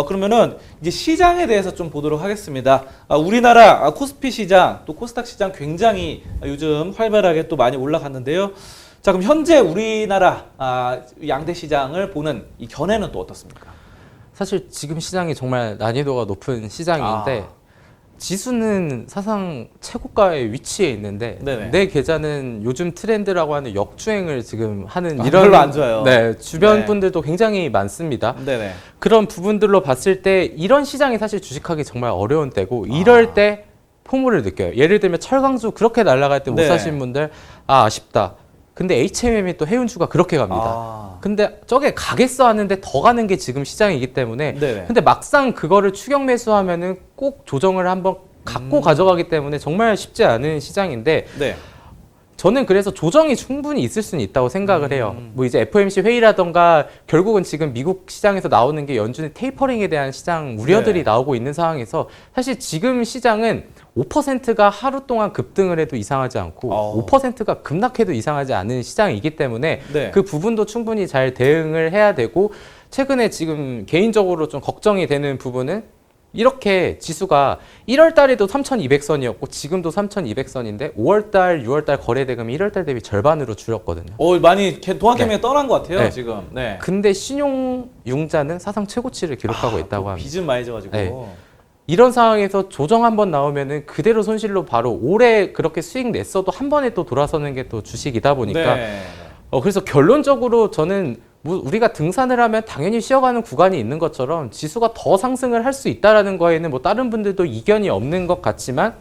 그러면은 이제 시장에 대해서 좀 보도록 하겠습니다. 우리나라 코스피 시장 또 코스닥 시장 굉장히 요즘 활발하게 또 많이 올라갔는데요. 자, 그럼 현재 우리나라 양대 시장을 보는 이 견해는 또 어떻습니까? 사실 지금 시장이 정말 난이도가 높은 시장인데 지수는 사상 최고가에 위치해 있는데 네네. 내 계좌는 요즘 트렌드라고 하는 역주행을 지금 하는 이런 별로 안 좋아요. 네, 주변 네. 분들도 굉장히 많습니다. 네네. 그런 부분들로 봤을 때 이런 시장이 사실 주식하기 정말 어려운 때고 이럴 때 포물을 느껴요. 예를 들면 철강주 그렇게 날아갈 때 못 네. 사신 분들 아쉽다. 근데 HMM이 또 해운주가 그렇게 갑니다. 근데 저게 가겠어 하는데 더 가는 게 지금 시장이기 때문에 네네. 근데 막상 그거를 추격 매수하면은 꼭 조정을 한번 갖고 가져가기 때문에 정말 쉽지 않은 시장인데 네. 저는 그래서 조정이 충분히 있을 수는 있다고 생각을 해요. 뭐 이제 FOMC 회의라던가 결국은 지금 미국 시장에서 나오는 게 연준의 테이퍼링에 대한 시장 우려들이 네. 나오고 있는 상황에서 사실 지금 시장은 5%가 하루 동안 급등을 해도 이상하지 않고 5%가 급락해도 이상하지 않은 시장이기 때문에 네. 그 부분도 충분히 잘 대응을 해야 되고 최근에 지금 개인적으로 좀 걱정이 되는 부분은 이렇게 지수가 1월 달에도 3,200선이었고 지금도 3,200선인데 5월 달, 6월 달 거래 대금이 1월 달 대비 절반으로 줄었거든요. 많이 동학개미가 네. 떠난 것 같아요, 네. 지금. 네. 근데 신용 융자는 사상 최고치를 기록하고 있다고 합니다. 빚은 많이 져가지고. 네. 이런 상황에서 조정 한번 나오면은 그대로 손실로 바로 올해 그렇게 수익 냈어도 한 번에 또 돌아서는 게 또 주식이다 보니까 네. 그래서 결론적으로 저는 뭐 우리가 등산을 하면 당연히 쉬어가는 구간이 있는 것처럼 지수가 더 상승을 할 수 있다라는 거에는 뭐 다른 분들도 이견이 없는 것 같지만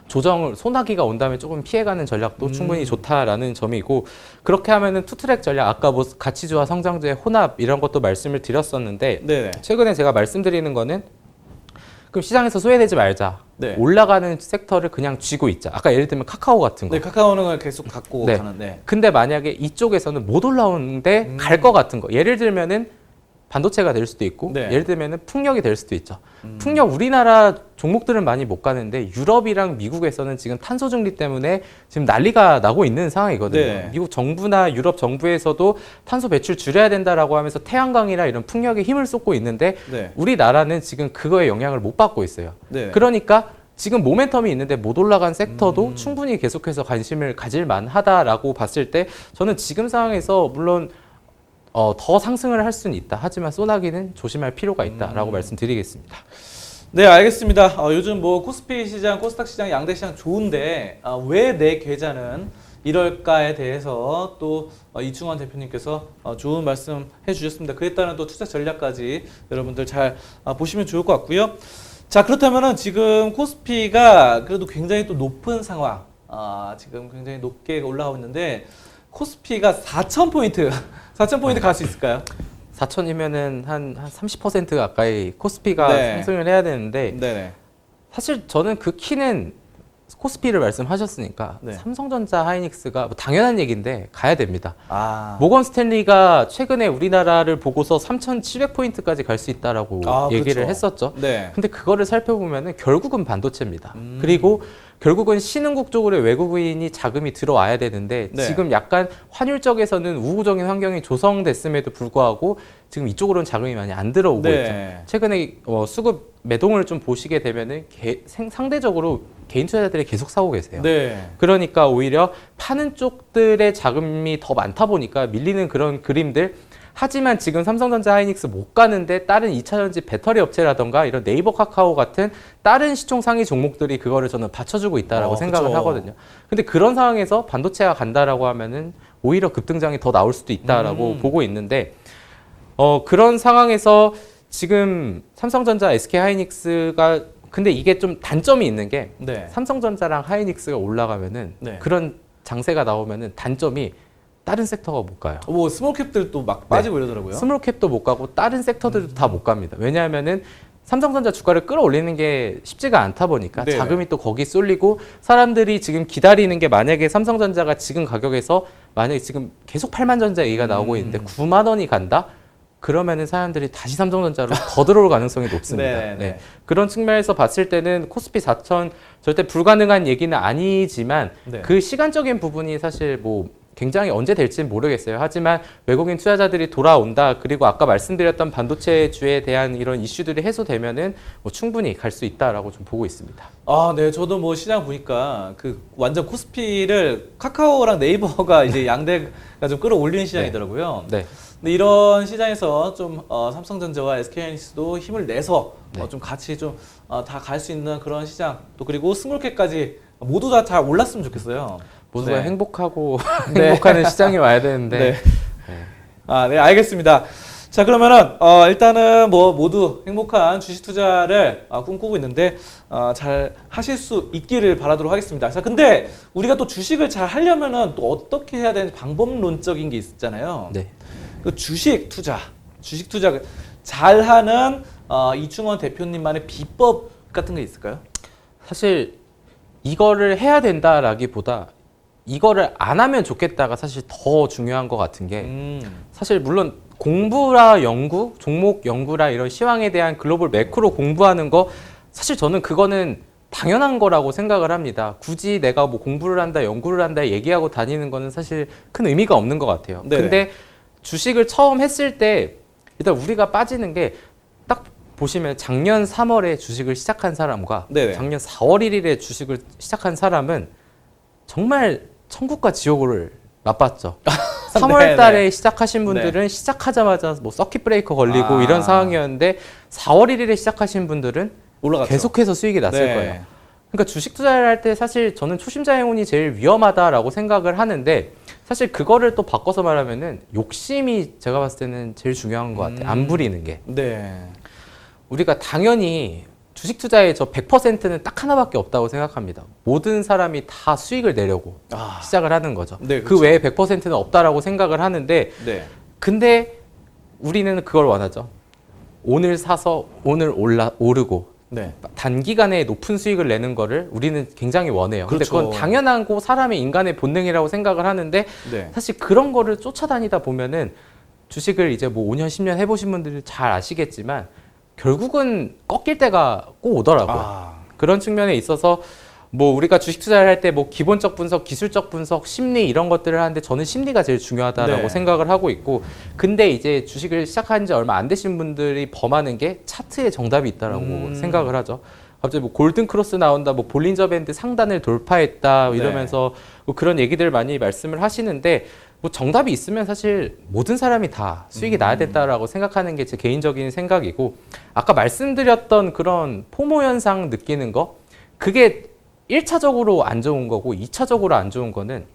조정을 소나기가 온다면 조금 피해가는 전략도 충분히 좋다라는 점이고 그렇게 하면은 투트랙 전략 아까 뭐 가치주와 성장주의 혼합 이런 것도 말씀을 드렸었는데 네네. 최근에 제가 말씀드리는 거는 그럼 시장에서 소외되지 말자. 네. 올라가는 섹터를 그냥 쥐고 있자. 아까 예를 들면 카카오 같은 거. 네, 카카오는 계속 갖고 네. 가는데. 근데 만약에 이쪽에서는 못 올라오는데 갈 것 같은 거. 예를 들면은 반도체가 될 수도 있고 네. 예를 들면은 풍력이 될 수도 있죠. 풍력 우리나라 종목들은 많이 못 가는데 유럽이랑 미국에서는 지금 탄소 중립 때문에 지금 난리가 나고 있는 상황이거든요. 네. 미국 정부나 유럽 정부에서도 탄소 배출 줄여야 된다라고 하면서 태양광이나 이런 풍력에 힘을 쏟고 있는데 네. 우리나라는 지금 그거에 영향을 못 받고 있어요. 네. 그러니까 지금 모멘텀이 있는데 못 올라간 섹터도 충분히 계속해서 관심을 가질 만하다라고 봤을 때 저는 지금 상황에서 물론 더 상승을 할 수는 있다. 하지만 소나기는 조심할 필요가 있다라고 말씀드리겠습니다. 네, 알겠습니다. 요즘 뭐 코스피 시장, 코스닥 시장, 양대 시장 좋은데 왜 내 계좌는 이럴까에 대해서 또 이충원 대표님께서 좋은 말씀 해주셨습니다. 그에 따른 또 투자 전략까지 여러분들 잘 보시면 좋을 것 같고요. 자, 그렇다면은 지금 코스피가 그래도 굉장히 또 높은 상황, 지금 굉장히 높게 올라가고 있는데 코스피가 4,000포인트, 4,000포인트 갈 수 있을까요? 4천이면은 한 30% 가까이 코스피가 네. 상승을 해야 되는데 네네. 사실 저는 그 키는 코스피를 말씀하셨으니까 네. 삼성전자, 하이닉스가 뭐 당연한 얘기인데 가야 됩니다. 뭐 모건 스탠리가 최근에 우리나라를 보고서 3,700포인트까지 갈 수 있다라고 얘기를 그렇죠. 했었죠. 네. 근데 그거를 살펴보면은 결국은 반도체입니다. 그리고 결국은 신흥국 쪽으로 외국인이 자금이 들어와야 되는데 네. 지금 약간 환율 쪽에서는 우호적인 환경이 조성됐음에도 불구하고 지금 이쪽으로는 자금이 많이 안 들어오고 네. 있죠. 최근에 수급 매동을 좀 보시게 되면은 상대적으로 개인 투자자들이 계속 사고 계세요. 네. 그러니까 오히려 파는 쪽들의 자금이 더 많다 보니까 밀리는 그런 그림들. 하지만 지금 삼성전자, 하이닉스 못 가는데 다른 2차전지 배터리 업체라던가 이런 네이버, 카카오 같은 다른 시총 상위 종목들이 그거를 저는 받쳐주고 있다라고 생각을 그쵸. 하거든요. 근데 그런 상황에서 반도체가 간다라고 하면은 오히려 급등장이 더 나올 수도 있다라고 보고 있는데 그런 상황에서 지금 삼성전자, SK 하이닉스가 근데 이게 좀 단점이 있는 게 네. 삼성전자랑 하이닉스가 올라가면은 네. 그런 장세가 나오면은 단점이 다른 섹터가 못 가요. 뭐 스몰캡들도 막 빠지고 이러더라고요. 스몰캡도 못 가고 다른 섹터들도 다 못 갑니다. 왜냐하면은 삼성전자 주가를 끌어올리는 게 쉽지가 않다 보니까 네네. 자금이 또 거기 쏠리고 사람들이 지금 기다리는 게 만약에 삼성전자가 지금 가격에서 만약에 지금 계속 8만 전자 얘기가 나오고 있는데 9만 원이 간다? 그러면은 사람들이 다시 삼성전자로 더 들어올 가능성이 높습니다. 네네. 네. 그런 측면에서 봤을 때는 코스피 4천 절대 불가능한 얘기는 아니지만 네. 그 시간적인 부분이 사실 뭐 굉장히 언제 될지는 모르겠어요. 하지만 외국인 투자자들이 돌아온다. 그리고 아까 말씀드렸던 반도체주에 대한 이런 이슈들이 해소되면은 뭐 충분히 갈 수 있다라고 좀 보고 있습니다. 아, 네. 저도 뭐 시장 보니까 그 완전 코스피를 카카오랑 네이버가 이제 양대가 좀 끌어올리는 시장이더라고요. 네. 근데 이런 시장에서 좀 삼성전자와 SK하이닉스도 힘을 내서 네. 좀 같이 좀 다 갈 수 있는 그런 시장 또 그리고 스몰캡까지 모두 다 잘 올랐으면 좋겠어요. 모두가 네. 행복하고 네. 행복하는 시장이 와야 되는데 네. 아, 네, 알겠습니다. 자, 그러면은 일단은 뭐 모두 행복한 주식 투자를 꿈꾸고 있는데 잘 하실 수 있기를 바라도록 하겠습니다. 자, 근데 우리가 또 주식을 잘 하려면은 또 어떻게 해야 되는지 방법론적인 게 있잖아요. 네. 그 주식 투자 잘하는 이충원 대표님만의 비법 같은 게 있을까요? 사실 이거를 해야 된다라기보다 이거를 안 하면 좋겠다가 사실 더 중요한 것 같은 게 사실 물론 공부라 연구, 종목 연구라 이런 시황에 대한 글로벌 매크로 공부하는 거 사실 저는 그거는 당연한 거라고 생각을 합니다. 굳이 내가 뭐 공부를 한다, 연구를 한다 얘기하고 다니는 거는 사실 큰 의미가 없는 것 같아요. 네네. 근데 주식을 처음 했을 때 일단 우리가 빠지는 게 딱 보시면 작년 3월에 주식을 시작한 사람과 네네. 작년 4월 1일에 주식을 시작한 사람은 정말 천국과 지옥을 맛봤죠. 3월 달에 시작하신 분들은 시작하자마자 뭐 서킷 브레이커 걸리고 이런 상황이었는데 4월 1일에 시작하신 분들은 올라갔죠. 계속해서 수익이 났을 네. 거예요. 그러니까 주식 투자를 할 때 사실 저는 초심자 행운이 제일 위험하다라고 생각을 하는데 사실 그거를 또 바꿔서 말하면은 욕심이 제가 봤을 때는 제일 중요한 것 같아요. 안 부리는 게. 네. 우리가 당연히 주식 투자에 저 100%는 딱 하나밖에 없다고 생각합니다. 모든 사람이 다 수익을 내려고 시작을 하는 거죠. 네, 그 그렇죠. 외에 100%는 없다라고 생각을 하는데 네. 근데 우리는 그걸 원하죠. 오늘 사서 오늘 오르고 네. 단기간에 높은 수익을 내는 거를 우리는 굉장히 원해요. 근데 그렇죠. 그건 당연하고 사람의 인간의 본능이라고 생각을 하는데 네. 사실 그런 거를 쫓아다니다 보면은 주식을 이제 뭐 5년, 10년 해보신 분들이 잘 아시겠지만 결국은 꺾일 때가 꼭 오더라고요. 그런 측면에 있어서 뭐 우리가 주식 투자를 할 때 뭐 기본적 분석, 기술적 분석, 심리 이런 것들을 하는데 저는 심리가 제일 중요하다라고 네. 생각을 하고 있고 근데 이제 주식을 시작한 지 얼마 안 되신 분들이 범하는 게 차트에 정답이 있다라고 생각을 하죠. 갑자기 뭐 골든 크로스 나온다, 뭐 볼린저 밴드 상단을 돌파했다 이러면서 뭐 그런 얘기들 많이 말씀을 하시는데 뭐 정답이 있으면 사실 모든 사람이 다 수익이 나야 된다라고 생각하는 게 제 개인적인 생각이고 아까 말씀드렸던 그런 포모 현상 느끼는 거 그게 1차적으로 안 좋은 거고 2차적으로 안 좋은 거는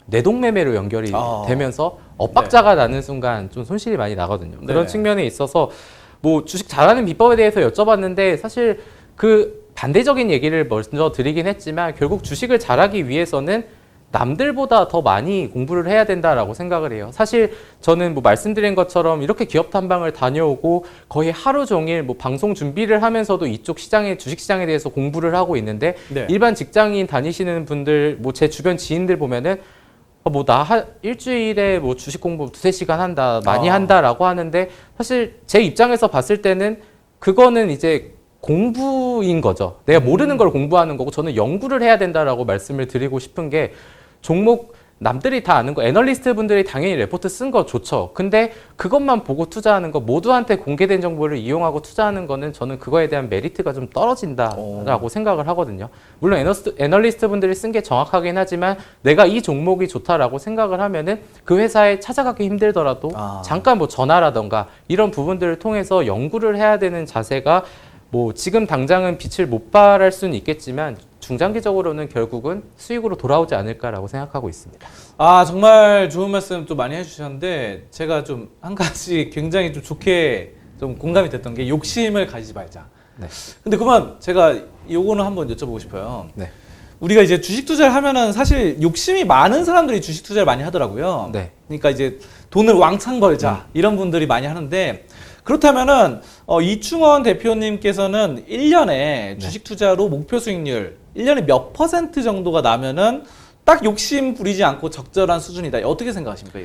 뇌동매매로 연결이 되면서 엇박자가 나는 순간 좀 손실이 많이 나거든요. 그런 측면에 있어서 뭐 주식 잘하는 비법에 대해서 여쭤봤는데 사실 그 반대적인 얘기를 먼저 드리긴 했지만 결국 주식을 잘하기 위해서는 남들보다 더 많이 공부를 해야 된다라고 생각을 해요. 사실 저는 뭐 말씀드린 것처럼 이렇게 기업 탐방을 다녀오고 거의 하루 종일 뭐 방송 준비를 하면서도 이쪽 시장에 주식 시장에 대해서 공부를 하고 있는데 네. 일반 직장인 다니시는 분들 뭐 제 주변 지인들 보면은 뭐 나 일주일에 뭐 주식 공부 2-3시간 한다 많이 한다라고 하는데 사실 제 입장에서 봤을 때는 그거는 이제 공부인 거죠. 내가 모르는 걸 공부하는 거고 저는 연구를 해야 된다라고 말씀을 드리고 싶은 게 종목 남들이 다 아는 거 애널리스트 분들이 당연히 레포트 쓴 거 좋죠. 근데 그것만 보고 투자하는 거 모두한테 공개된 정보를 이용하고 투자하는 거는 저는 그거에 대한 메리트가 좀 떨어진다라고 생각을 하거든요. 물론 애널리스트 분들이 쓴 게 정확하긴 하지만 내가 이 종목이 좋다라고 생각을 하면은 그 회사에 찾아가기 힘들더라도 잠깐 뭐 전화라던가 이런 부분들을 통해서 연구를 해야 되는 자세가 뭐 지금 당장은 빛을 못 발할 수는 있겠지만 중장기적으로는 결국은 수익으로 돌아오지 않을까라고 생각하고 있습니다. 정말 좋은 말씀 좀 많이 해주셨는데 제가 좀 한 가지 굉장히 좀 좋게 좀 공감이 됐던 게 욕심을 가지지 말자. 네. 근데 그만 제가 요거는 한번 여쭤보고 싶어요. 네. 우리가 이제 주식 투자를 하면은 사실 욕심이 많은 사람들이 주식 투자를 많이 하더라고요. 네. 그러니까 이제 돈을 왕창 벌자 이런 분들이 많이 하는데 그렇다면은 이충원 대표님께서는 1년에 주식 투자로 목표 수익률 1년에 몇 % 정도가 나면은 딱 욕심 부리지 않고 적절한 수준이다. 어떻게 생각하십니까?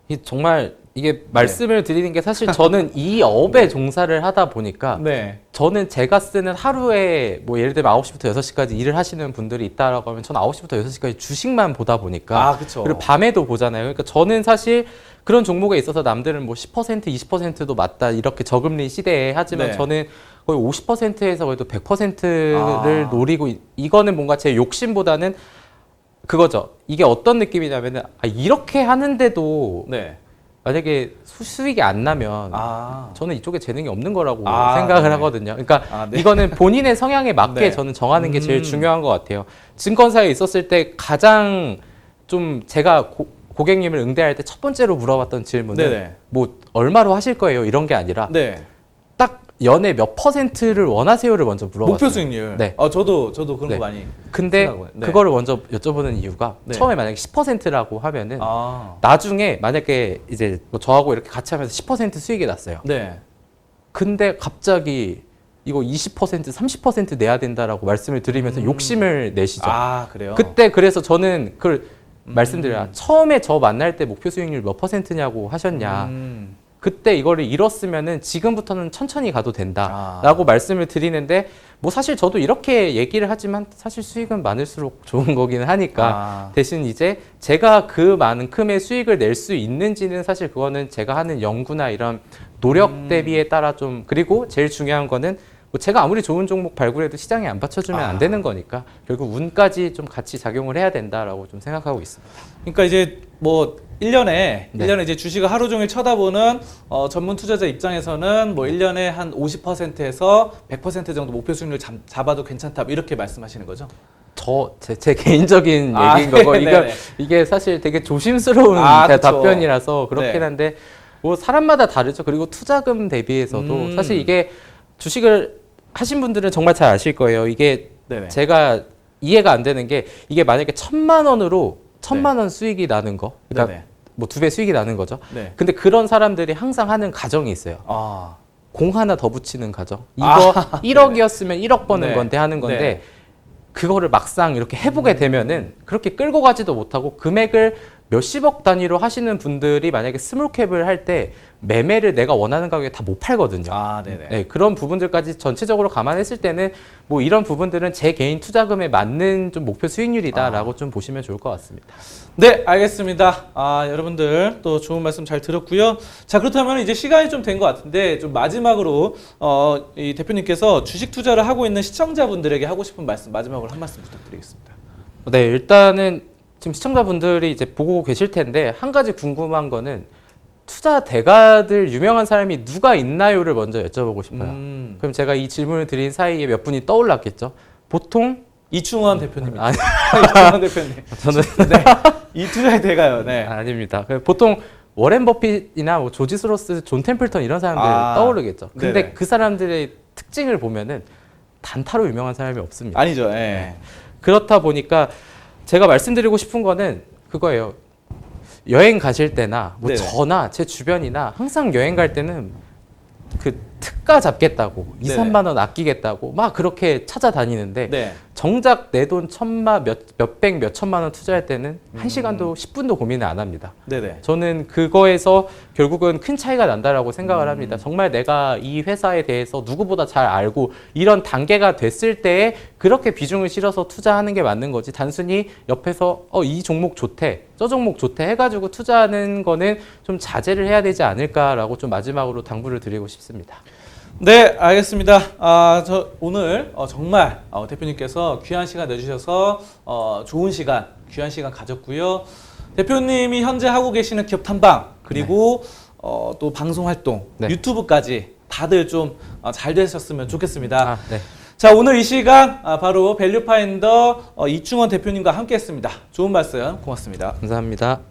이 정말 이게 말씀을 드리는 게 사실 저는 이 업에 종사를 하다 보니까 네. 저는 제가 쓰는 하루에 뭐 예를 들면 9시부터 6시까지 일을 하시는 분들이 있다라고 하면 저는 9시부터 6시까지 주식만 보다 보니까 그렇죠. 그리고 밤에도 보잖아요. 그러니까 저는 사실 그런 종목에 있어서 남들은 뭐 10%, 20%도 맞다 이렇게 저금리 시대에 하지만 네. 저는 거의 50%에서 그래도 100%를 노리고 이거는 뭔가 제 욕심보다는 그거죠. 이게 어떤 느낌이냐면은 이렇게 하는데도 네. 만약에 수익이 안 나면 저는 이쪽에 재능이 없는 거라고 생각을 네. 하거든요. 그러니까 네. 이거는 본인의 성향에 맞게 네. 저는 정하는 게 제일 중요한 것 같아요. 증권사에 있었을 때 가장 좀 제가 고객님을 응대할 때 첫 번째로 물어봤던 질문은 네네. 뭐 얼마로 하실 거예요? 이런 게 아니라 네. 딱 연에 몇 %를 원하세요를 먼저 물어봤어요. 목표 수익률. 네. 저도 그런 네. 거 많이. 근데 생각하고요. 네. 그거를 먼저 여쭤보는 이유가 네. 처음에 만약에 10%라고 하면은 아. 나중에 만약에 이제 뭐 저하고 이렇게 같이 하면서 10% 수익이 났어요. 네. 근데 갑자기 이거 20%, 30% 내야 된다라고 말씀을 드리면서 욕심을 내시죠. 그래요? 그때 그래서 저는 그걸 말씀드려요. 처음에 저 만날 때 목표 수익률 몇 %냐고 하셨냐. 그때 이거를 잃었으면은 지금부터는 천천히 가도 된다라고 말씀을 드리는데 뭐 사실 저도 이렇게 얘기를 하지만 사실 수익은 많을수록 좋은 거기는 하니까 대신 이제 제가 그만큼의 수익을 낼 수 있는지는 사실 그거는 제가 하는 연구나 이런 노력 대비에 따라 좀 그리고 제일 중요한 거는 뭐 제가 아무리 좋은 종목 발굴해도 시장에 안 받쳐주면 안 되는 거니까 결국 운까지 좀 같이 작용을 해야 된다라고 좀 생각하고 있습니다. 그러니까 이제 뭐 1년에 이제 주식을 하루 종일 쳐다보는 전문 투자자 입장에서는 뭐 1년에 한 50%에서 100% 정도 목표 수익률 잡아도 괜찮다 이렇게 말씀하시는 거죠? 제 개인적인 얘기인 거고 이게 사실 되게 조심스러운 답변이라서 그렇긴 한데 뭐 사람마다 다르죠. 그리고 투자금 대비해서도 사실 이게 주식을 하신 분들은 정말 잘 아실 거예요. 이게 제가 이해가 안 되는 게 이게 만약에 1,000만 원으로 1,000만 원 수익이 나는 거, 그러니까 뭐 2배 수익이 나는 거죠. 근데 그런 사람들이 항상 하는 가정이 있어요. 공 하나 더 붙이는 가정. 이거 1억이었으면 1억 버는 건데 하는 건데 그거를 막상 이렇게 해보게 되면은 그렇게 끌고 가지도 못하고 금액을 몇십억 단위로 하시는 분들이 만약에 스몰캡을 할 때 매매를 내가 원하는 가격에 다 못 팔거든요. 네, 그런 부분들까지 전체적으로 감안했을 때는 뭐 이런 부분들은 제 개인 투자금에 맞는 좀 목표 수익률이다라고 좀 보시면 좋을 것 같습니다. 네, 알겠습니다. 여러분들 또 좋은 말씀 잘 들었고요. 자, 그렇다면 이제 시간이 좀 된 것 같은데 좀 마지막으로 이 대표님께서 주식 투자를 하고 있는 시청자분들에게 하고 싶은 말씀 마지막으로 한 말씀 부탁드리겠습니다. 네, 일단은 지금 시청자분들이 이제 보고 계실 텐데 한 가지 궁금한 거는 투자 대가들 유명한 사람이 누가 있나요를 먼저 여쭤보고 싶어요. 그럼 제가 이 질문을 드린 사이에 몇 분이 떠올랐겠죠. 보통 이충원 대표님입니다. 이충원 대표님. 저는 이 투자의 대가요. 네. 아닙니다. 보통 워렌 버핏이나 뭐 조지 소로스, 존 템플턴 이런 사람들 떠오르겠죠. 근데 그 사람들의 특징을 보면은 단타로 유명한 사람이 없습니다. 아니죠. 그렇다 보니까 제가 말씀드리고 싶은 거는 그거예요. 여행 가실 때나 뭐 저나 제 주변이나 항상 여행 갈 때는 그 특가 잡겠다고 2, 3만 원 아끼겠다고 막 그렇게 찾아다니는데 정작 내 돈 몇백, 몇천만 원 투자할 때는 1시간도 10분도 고민을 안 합니다. 저는 그거에서 결국은 큰 차이가 난다라고 생각을 합니다. 정말 내가 이 회사에 대해서 누구보다 잘 알고 이런 단계가 됐을 때에 그렇게 비중을 실어서 투자하는 게 맞는 거지 단순히 옆에서 이 종목 좋대, 저 종목 좋대 해가지고 투자하는 거는 좀 자제를 해야 되지 않을까라고 좀 마지막으로 당부를 드리고 싶습니다. 네, 알겠습니다. 저 오늘 정말 대표님께서 귀한 시간 내주셔서 좋은 시간, 귀한 시간 가졌고요. 대표님이 현재 하고 계시는 기업 탐방 그리고 또 방송 활동, 유튜브까지 다들 좀 잘 되셨으면 좋겠습니다. 자, 오늘 이 시간 바로 밸류파인더 이충원 대표님과 함께했습니다. 좋은 말씀 고맙습니다. 감사합니다.